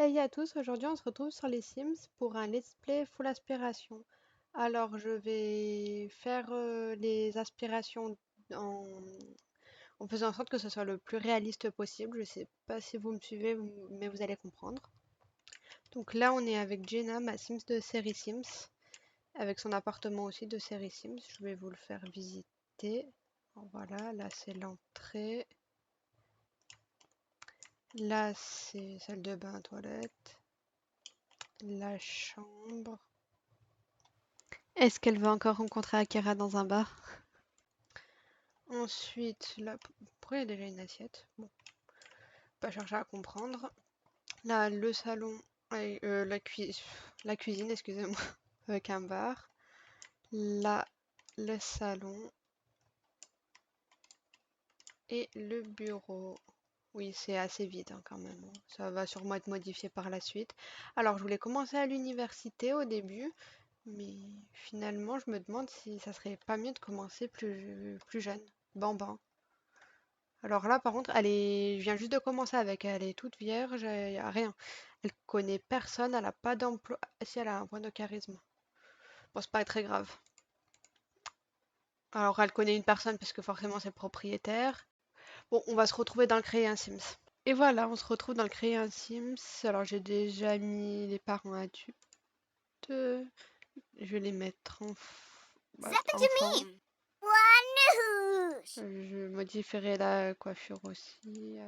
Hey à tous, aujourd'hui on se retrouve sur les Sims pour un let's play full aspiration. Alors je vais faire les aspirations en, en faisant en sorte que ce soit le plus réaliste possible. Je sais pas si vous me suivez, mais vous allez comprendre. Donc là on est avec Jenna, ma Sims de série Sims, avec son appartement aussi de série Sims. Je vais vous le faire visiter. Voilà, là c'est l'entrée. Là c'est salle de bain, toilette. La chambre. Est-ce qu'elle va encore rencontrer Akira dans un bar? Ensuite, là, pourquoi il y a déjà une assiette? Bon, pas chercher à comprendre. Là, le salon, la cuisine, excusez-moi, avec un bar. Là, le salon et le bureau. Oui, c'est assez vide hein, quand même, hein. Ça va sûrement être modifié par la suite. Alors, je voulais commencer à l'université au début, mais finalement, je me demande si ça serait pas mieux de commencer plus jeune. Bamban. Alors là, par contre, je vient juste de commencer avec, elle est toute vierge, il n'y a rien. Elle connaît personne, elle a pas d'emploi. Ah, si, elle a un point de charisme. Bon, c'est pas très grave. Alors, elle connaît une personne parce que forcément c'est propriétaire. Bon, on va se retrouver dans le créer un Sims. Et voilà, on se retrouve dans le créer un Sims. Alors, j'ai déjà mis les parents adultes. Je vais les mettre enfants. Je modifierai la coiffure aussi.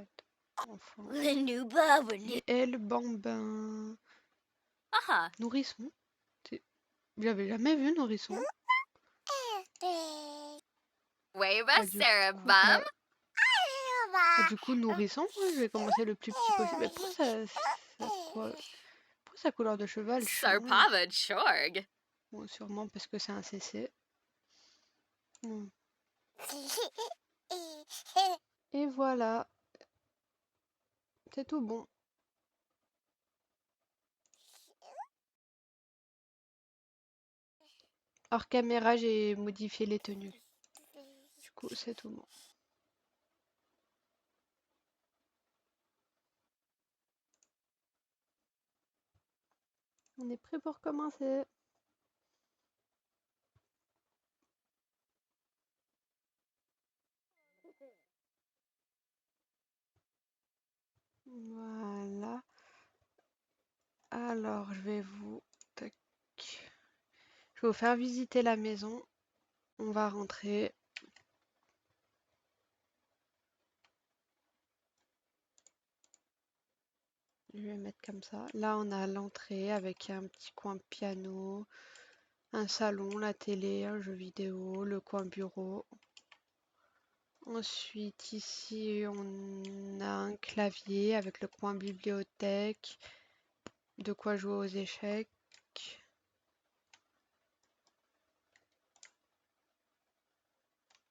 Enfant. Et elle, bambin. Nourrisson. J'avais jamais vu nourrisson. Du coup, nourrisson, je vais commencer le plus petit possible. Mais pourquoi pourquoi sa couleur de cheval change? Bon, sûrement parce que c'est un CC. Hmm. Et voilà, c'est tout bon. Hors caméra, j'ai modifié les tenues. Du coup, c'est tout bon. On est prêt pour commencer. Voilà. Alors, tac. Je vais vous faire visiter la maison. On va rentrer. Je vais mettre comme ça. Là, on a l'entrée avec un petit coin piano, un salon, la télé, un jeu vidéo, le coin bureau. Ensuite, ici, on a un clavier avec le coin bibliothèque, de quoi jouer aux échecs.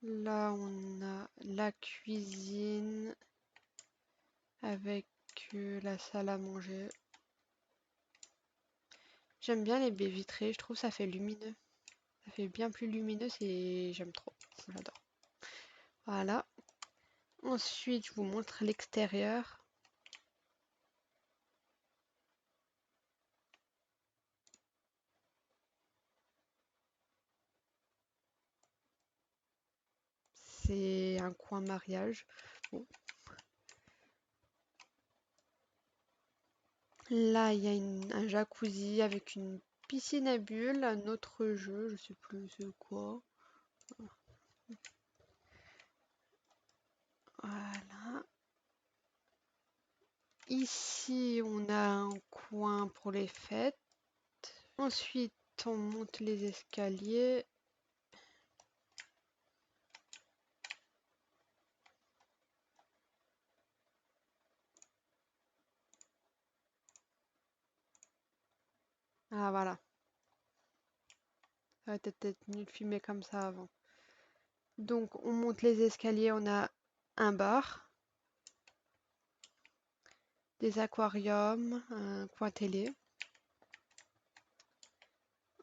Là, on a la cuisine avec la salle à manger. J'aime bien les baies vitrées, je trouve ça fait lumineux. Ça fait bien plus lumineux, j'aime trop. J'adore. Voilà. Ensuite, je vous montre l'extérieur. C'est un coin mariage. Bon. Là, il y a un jacuzzi avec une piscine à bulles, un autre jeu, je sais plus c'est quoi. Voilà. Ici, on a un coin pour les fêtes. Ensuite, on monte les escaliers. Ah, voilà. Ça aurait été peut-être mieux de filmer comme ça avant. Donc, on monte les escaliers, on a un bar, des aquariums, un coin télé.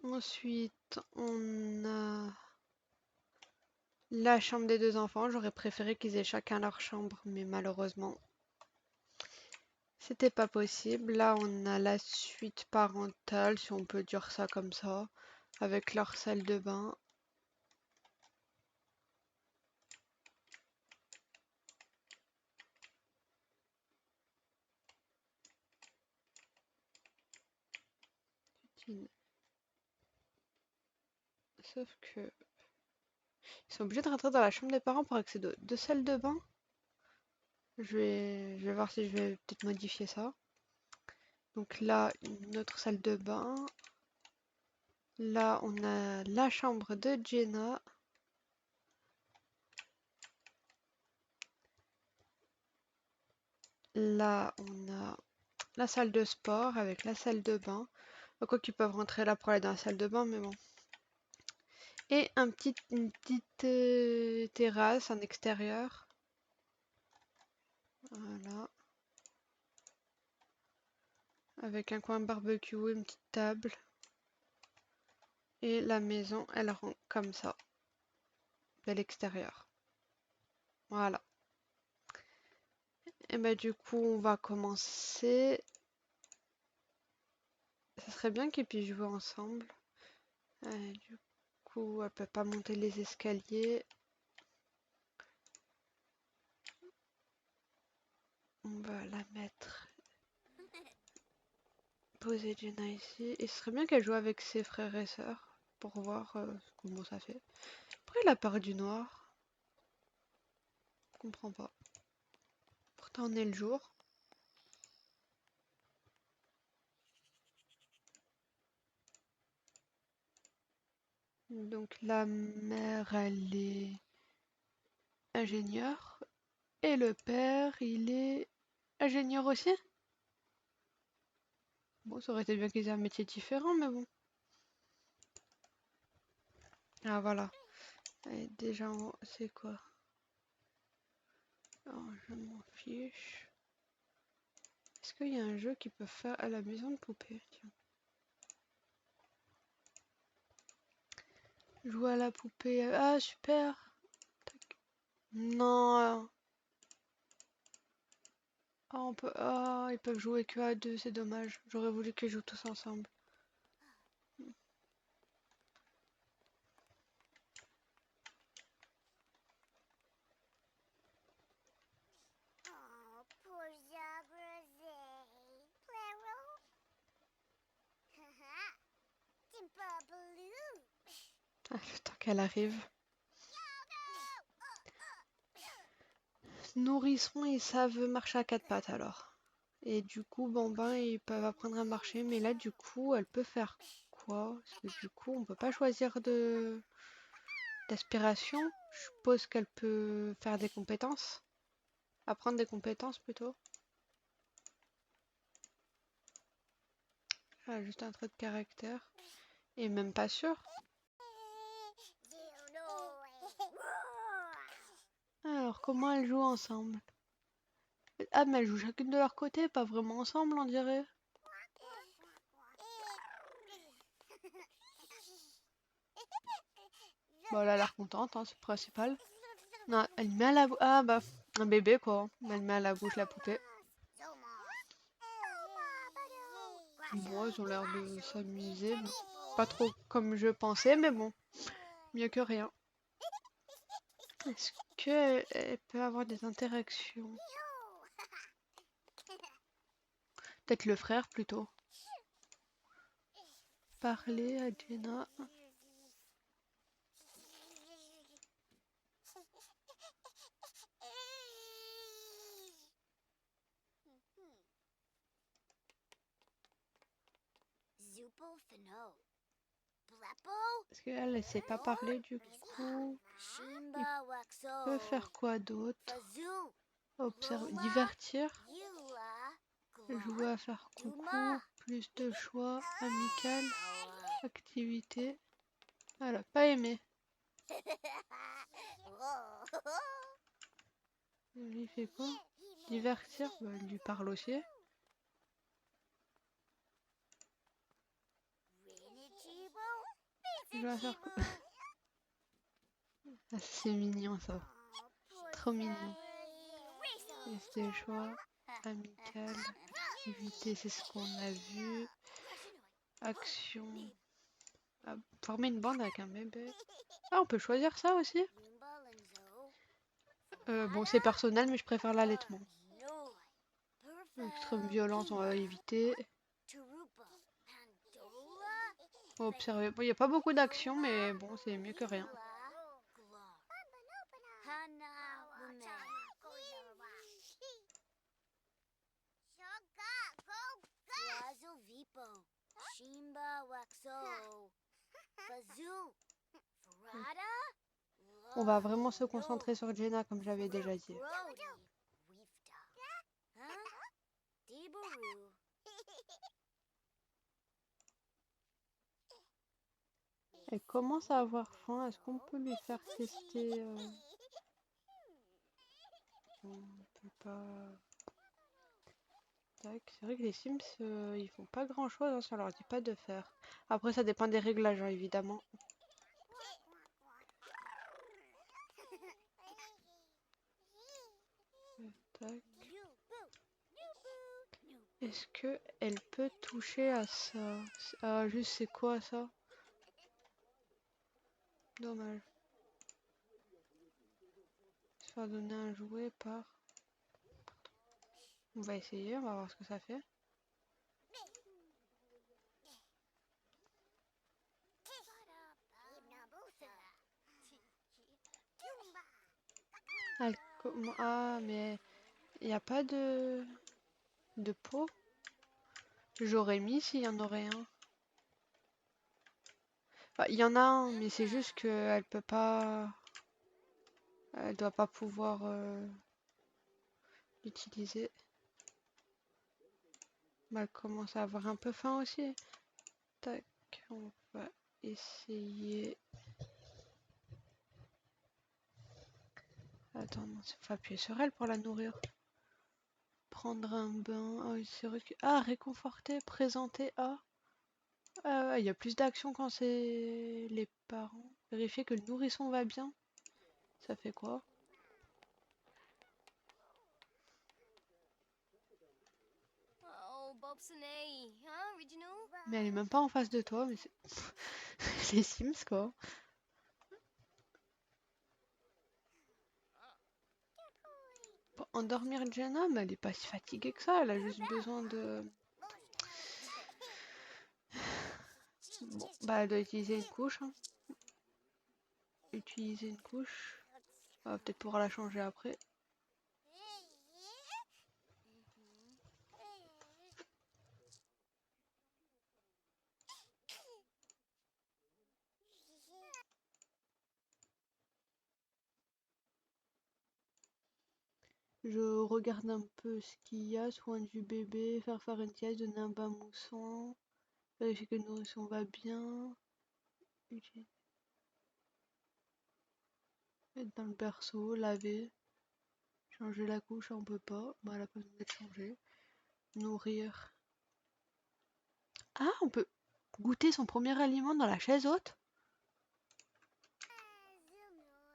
Ensuite, on a la chambre des deux enfants. J'aurais préféré qu'ils aient chacun leur chambre, mais malheureusement, C'était pas possible. Là, on a la suite parentale, si on peut dire ça comme ça, avec leur salle de bain. Sauf que ils sont obligés de rentrer dans la chambre des parents pour accéder aux deux salles de bain. Je vais voir si je vais peut-être modifier ça. Donc là, une autre salle de bain. Là, on a la chambre de Jenna. Là, on a la salle de sport avec la salle de bain. Quoi qu'ils peuvent rentrer là pour aller dans la salle de bain, mais bon. Et une petite terrasse en extérieur. Voilà. Avec un coin barbecue, une petite table. Et la maison, elle rend comme ça. De l'extérieur. Voilà. Et bah du coup, on va commencer. Ça serait bien qu'ils puissent jouer ensemble. Du coup, elle peut pas monter les escaliers. On va la mettre. Poser Jenna ici. Et ce serait bien qu'elle joue avec ses frères et sœurs. Pour voir comment ça fait. Pourquoi il a peur du noir? Je comprends pas. Pourtant on est le jour. Donc la mère, elle est ingénieure. Et le père, il est ingénieur aussi? Bon, ça aurait été bien qu'ils aient un métier différent, mais bon. Ah voilà. Et déjà, c'est quoi? Alors, je m'en fiche. Est-ce qu'il y a un jeu qui peut faire à la maison de poupée? Tiens. Jouer à la poupée. Ah, super! Tac. Non! Ah, ils peuvent jouer que à deux, c'est dommage. J'aurais voulu qu'ils jouent tous ensemble. Oh, poor Zagrose. Plero. Haha. Timpa Baloo. Ah, le temps qu'elle arrive. Nourrissons, ils savent marcher à quatre pattes alors. Et du coup, ben, ils peuvent apprendre à marcher. Mais là, du coup, elle peut faire quoi? Parce que du coup, on peut pas choisir d'aspiration. Je suppose qu'elle peut faire des compétences. Apprendre des compétences plutôt. Ah, juste un trait de caractère. Et même pas sûr. Alors, comment elles jouent ensemble? Ah, mais elles jouent chacune de leur côté, pas vraiment ensemble, on dirait. Bon, elle a l'air contente, hein, c'est le principal. Non, elle met à la bouche. Ah, bah, un bébé, quoi. Elle met à la bouche la poupée. Bon, ils ont l'air de s'amuser. Bon, pas trop comme je pensais, mais bon, mieux que rien. Est-ce qu'elle peut avoir des interactions? Peut-être le frère plutôt. Parler à Jenna. Zupo Fino. Blepo. Parce qu'elle, elle sait pas parler du coup. Shimba Peut Waxo. faire quoi d'autre? Fazoo. Observer, Loma. divertir. Yula. Jouer à faire coucou. Duma. Plus de choix. Amical. Activité. Elle a pas aimé. Elle lui fait quoi? Divertir. Bah, elle lui parle aussi. Je vais faire quoi? Ah, c'est mignon ça. Trop mignon. Laisse des choix. Amical. Éviter, c'est ce qu'on a vu. Action. Ah, former une bande avec un bébé. Ah, on peut choisir ça aussi. Bon, c'est personnel, mais je préfère l'allaitement. Extrême violence, on va éviter. Observer. Bon, il n'y a pas beaucoup d'action, mais bon, c'est mieux que rien. On va vraiment se concentrer sur Jenna, comme j'avais déjà dit. Elle commence à avoir faim. Est-ce qu'on peut lui faire tester On peut pas. Tac. C'est vrai que les Sims, ils font pas grand-chose, hein, ça leur dit pas de faire. Après, ça dépend des réglages, hein, évidemment. Tac. Est-ce que elle peut toucher à ça? Ah, juste c'est quoi ça? Dommage. Se faire donner un jouet par. On va essayer, on va voir ce que ça fait. Ah, mais il n'y a pas de pot? J'aurais mis s'il y en aurait un. Enfin, il y en a un, mais c'est juste qu'elle peut pas. Elle doit pas pouvoir l'utiliser. Elle commence à avoir un peu faim aussi. Tac, on va essayer. Attends, non, faut appuyer sur elle pour la nourrir. Prendre un bain. Ah, oui, c'est vrai que. Ah, réconforter, présenter à. Ah, il y a plus d'action quand c'est les parents. Vérifier que le nourrisson va bien. Ça fait quoi? Mais elle est même pas en face de toi, mais c'est les Sims quoi. Pour endormir Jenna, mais elle est pas si fatiguée que ça, elle a juste besoin de. Bon, bah elle doit utiliser une couche. Hein. Utiliser une couche. On va peut-être pouvoir la changer après. Je regarde un peu ce qu'il y a, soin du bébé, faire une sieste, donner un bain moussant, vérifier que le nourrisson va bien. Mettre dans le berceau, laver, changer la couche, on peut pas. Bah, elle a pas besoin d'être changée. Nourrir. Ah, on peut goûter son premier aliment dans la chaise haute.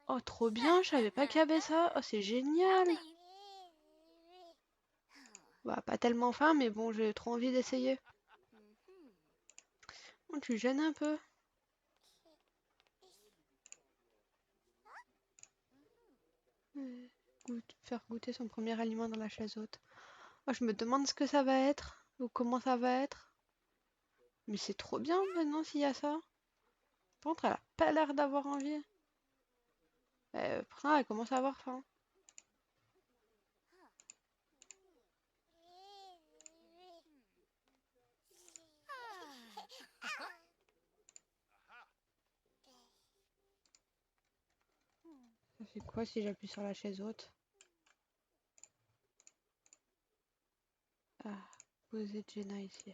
Oh, trop bien, je savais pas qu'il y avait ça. Oh, c'est génial. Bah, pas tellement faim, mais bon, j'ai trop envie d'essayer. Oh, tu gênes un peu. Faire goûter son premier aliment dans la chaise haute. Oh, je me demande ce que ça va être, ou comment ça va être. Mais c'est trop bien maintenant s'il y a ça. Par contre, elle a pas l'air d'avoir envie. Pourtant, elle commence à avoir faim. Ça fait quoi si j'appuie sur la chaise haute? Ah, poser Jenna ici.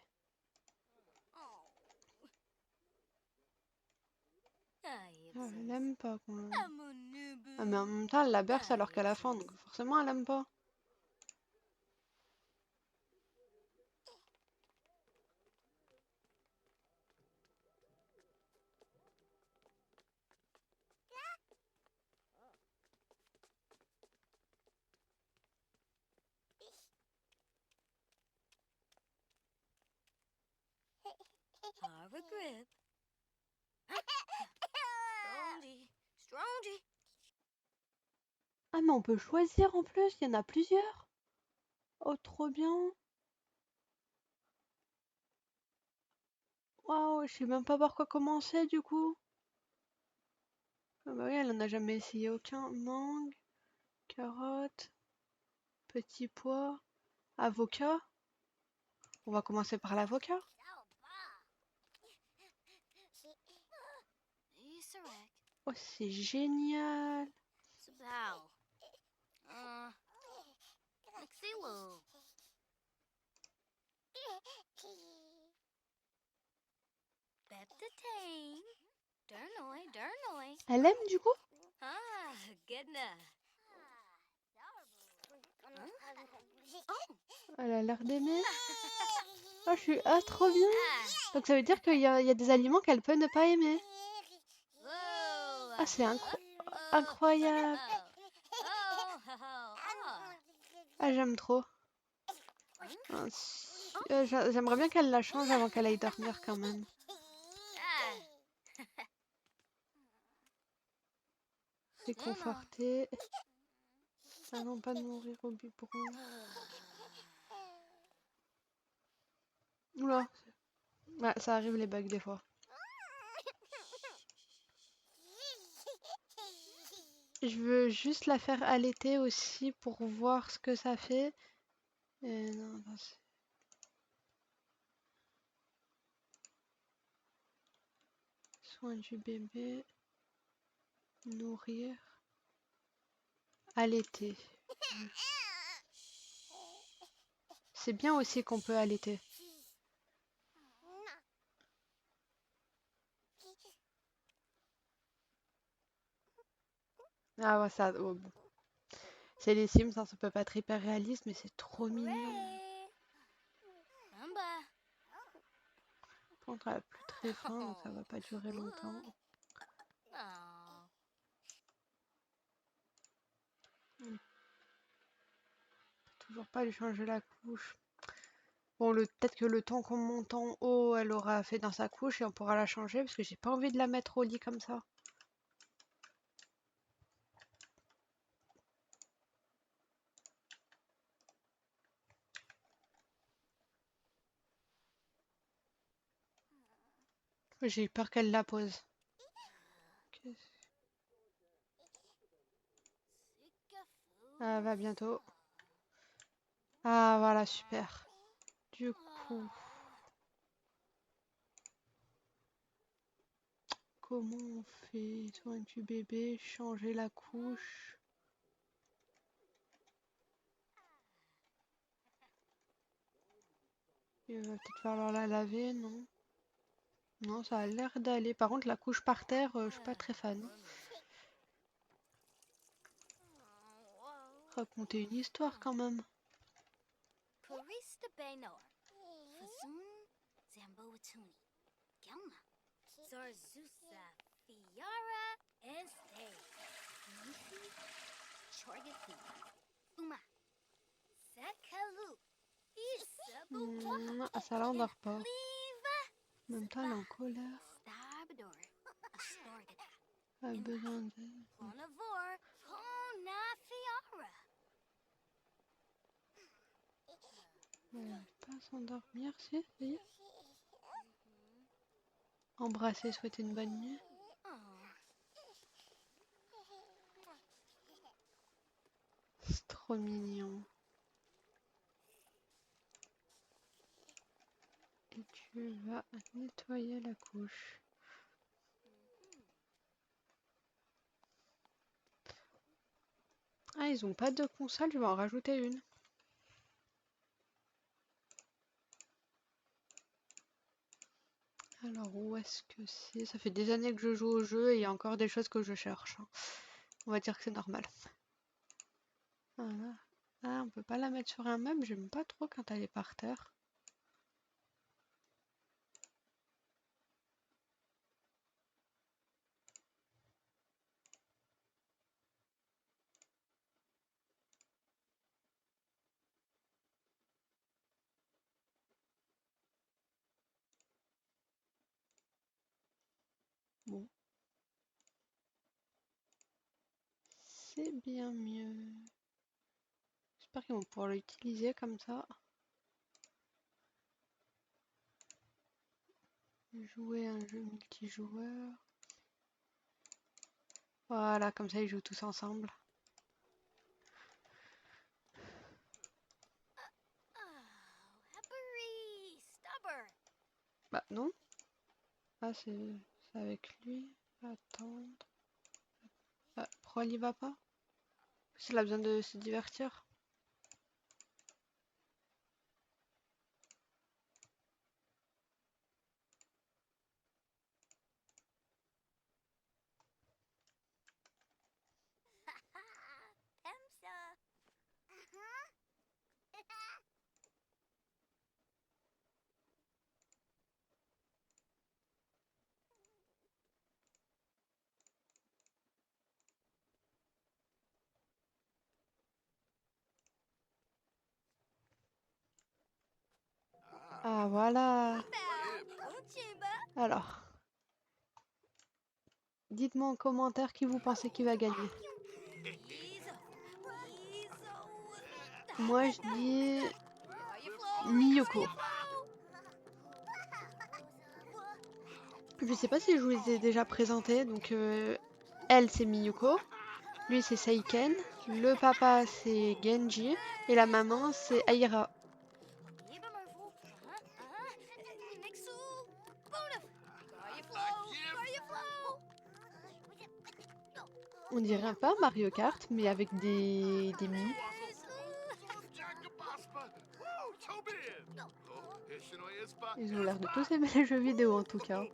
Ah, elle aime pas qu'on... Ah, mais en même temps, elle la berce alors qu'elle a faim, donc forcément, elle aime pas. Our grip. Strongy. Strongy. Ah, mais on peut choisir en plus, il y en a plusieurs. Oh, trop bien. Waouh, je sais même pas par quoi commencer du coup. Ah bah oui, elle en a jamais essayé aucun. Mangue, carotte, petit pois, avocat. On va commencer par l'avocat. Oh, c'est génial. Elle aime du coup? Elle a l'air d'aimer. Oh, trop bien. Donc ça veut dire qu'il y a des aliments qu'elle peut ne pas aimer. Ah, c'est incroyable. Ah, j'aime trop. Ah, j'aimerais bien qu'elle la change avant qu'elle aille dormir quand même. Réconforter. Ah non, pas de nourrir au biberon. Oula. Ouais, ça arrive les bugs des fois. Je veux juste la faire allaiter aussi pour voir ce que ça fait. Non, attends, soin du bébé. Nourrir. Allaiter. C'est bien aussi qu'on peut allaiter. Ah ouais, ça... oh, bon. C'est les Sims, hein, ça peut pas être hyper réaliste, mais c'est trop mignon. Par contre, elle a plus très faim, donc ça va pas durer longtemps. Toujours pas lui changer la couche. Bon, peut-être que le temps qu'on monte en haut, elle aura fait dans sa couche et on pourra la changer parce que j'ai pas envie de la mettre au lit comme ça. J'ai eu peur qu'elle la pose. Ah, va bientôt. Ah, voilà, super. Du coup, comment on fait? Soin du bébé, changer la couche. Il va peut-être falloir la laver, non? Non, ça a l'air d'aller. Par contre, la couche par terre, je suis pas très fan. Raconter une histoire quand même. Ça l'endort pas. En même temps, elle est en colère. Elle a besoin d'aide. Elle n'arrive pas à s'endormir, si, ça y est. Embrasser, souhaiter une bonne nuit. C'est trop mignon. Et tu vas nettoyer la couche. Ah, ils ont pas de console, je vais en rajouter une. Alors, où est-ce que c'est? Ça fait des années que je joue au jeu et il y a encore des choses que je cherche, hein. On va dire que c'est normal. Voilà. Ah, on peut pas la mettre sur un meuble, j'aime pas trop quand elle est par terre. Bon, c'est bien mieux. J'espère qu'ils vont pouvoir l'utiliser comme ça. Jouer un jeu multijoueur. Voilà, comme ça ils jouent tous ensemble. Oh, Peppery, stubber. Bah non. Ah, c'est avec lui. Attendre. Ah, pourquoi il y va pas? Parce qu'il a besoin de se divertir. Pemsa. Ah, voilà. Alors, dites-moi en commentaire qui vous pensez qui va gagner. Moi, je dis Miyuko. Je sais pas si je vous les ai déjà présentés. Donc, elle, c'est Miyuko. Lui, c'est Seiken. Le papa, c'est Genji. Et la maman, c'est Aira. On dirait un peu un Mario Kart, mais avec des Mii. Ils ont l'air de tous aimer les jeux vidéo en tout cas.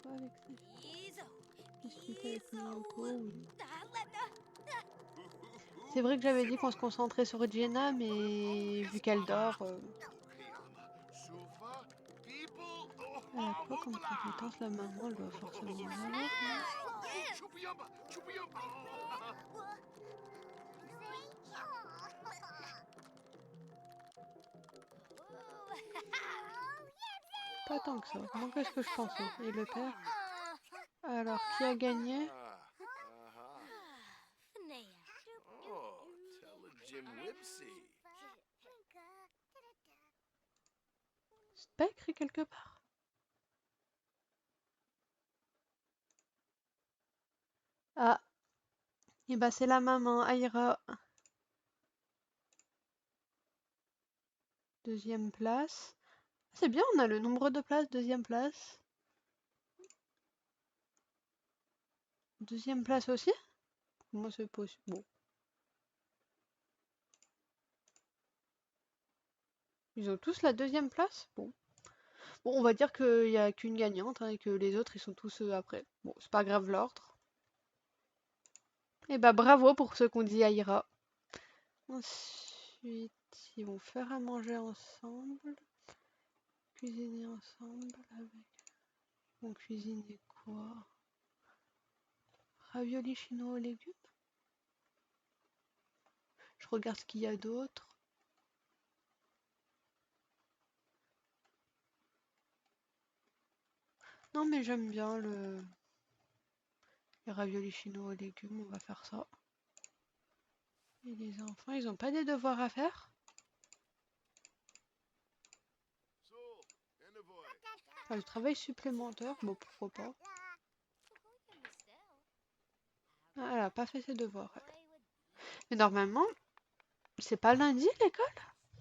Quoi avec ça? Discuter avec Miyuko, oui. C'est vrai que j'avais dit qu'on se concentrait sur Jenna, mais vu qu'elle dort, elle a quoi comme compétence la maman? Elle doit forcément en avoir, non? Pas tant que ça, moins que ce que je pensais. Et le père? Alors, qui a gagné? C'est pas écrit quelque part? Ah, et bah c'est la maman, Aira. Deuxième place. C'est bien, on a le nombre de places, deuxième place. Deuxième place aussi? Moi c'est possible. Bon. Ils ont tous la deuxième place? Bon. Bon, on va dire qu'il n'y a qu'une gagnante hein, et que les autres ils sont tous après. Bon, c'est pas grave l'ordre. Et bah bravo pour ceux qu'on dit Aira. Ensuite, ils vont faire à manger ensemble. Cuisiner ensemble avec. Ils vont cuisiner quoi? Ravioli chinois aux légumes? Je regarde ce qu'il y a d'autre. Non mais j'aime bien les raviolis chinois aux légumes, on va faire ça. Et les enfants, ils ont pas des devoirs à faire? Enfin, le travail supplémentaire, bon pourquoi pas. Ah, elle a pas fait ses devoirs. Elle. Mais normalement, c'est pas lundi l'école?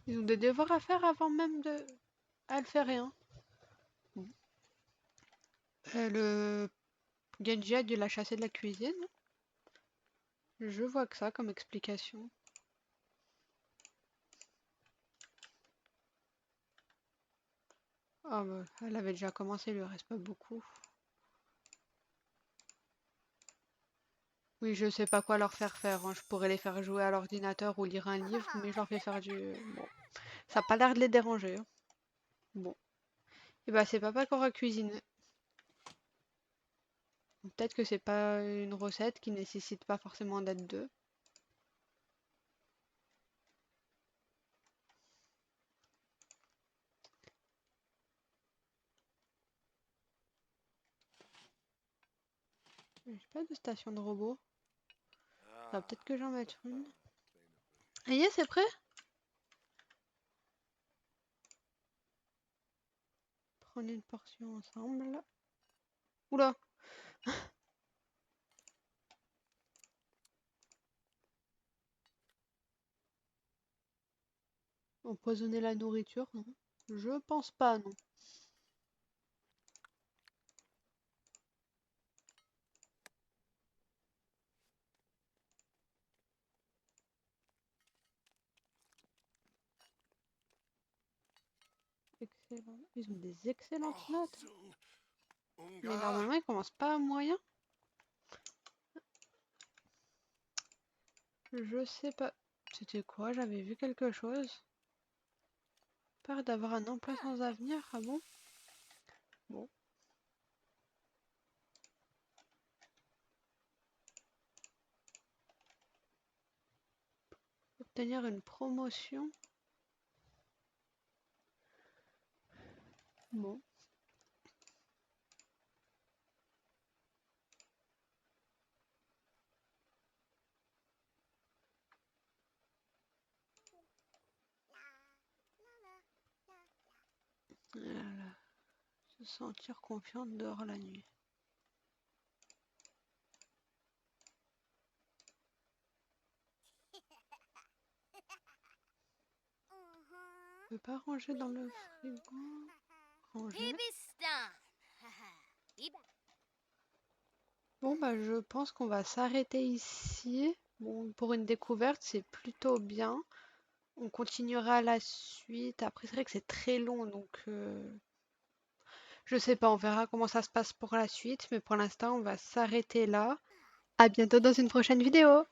Ils ont des devoirs à faire avant même de... Elle fait rien. Bon. Le Genji a dû la chasser de la cuisine. Je vois que ça comme explication. Ah bah, elle avait déjà commencé, il lui reste pas beaucoup. Oui, je sais pas quoi leur faire faire, hein. Je pourrais les faire jouer à l'ordinateur ou lire un livre, mais je leur fais faire du... Bon, ça a pas l'air de les déranger, hein. Bon. Et bah c'est papa qui aura cuisiné. Peut-être que c'est pas une recette qui nécessite pas forcément d'être deux. J'ai pas de station de robot. Ah, peut-être que j'en mettre une. Ça y est, c'est prêt? Prenez une portion ensemble. Oula! Empoisonner la nourriture, non? Je pense pas, non. Excellent. Ils ont des excellentes notes. Mais normalement, ils commencent pas à moyen. Je sais pas. C'était quoi? J'avais vu quelque chose. Peur d'avoir un emploi sans avenir. Ah bon? Bon. Obtenir une promotion. Bon. Voilà. Se sentir confiante dehors la nuit. Je peux pas ranger dans le frigo. Ranger. Bon, bah, je pense qu'on va s'arrêter ici. Bon, pour une découverte, c'est plutôt bien. On continuera la suite. Après, c'est vrai que c'est très long, donc je sais pas, on verra comment ça se passe pour la suite. Mais pour l'instant, on va s'arrêter là. À bientôt dans une prochaine vidéo.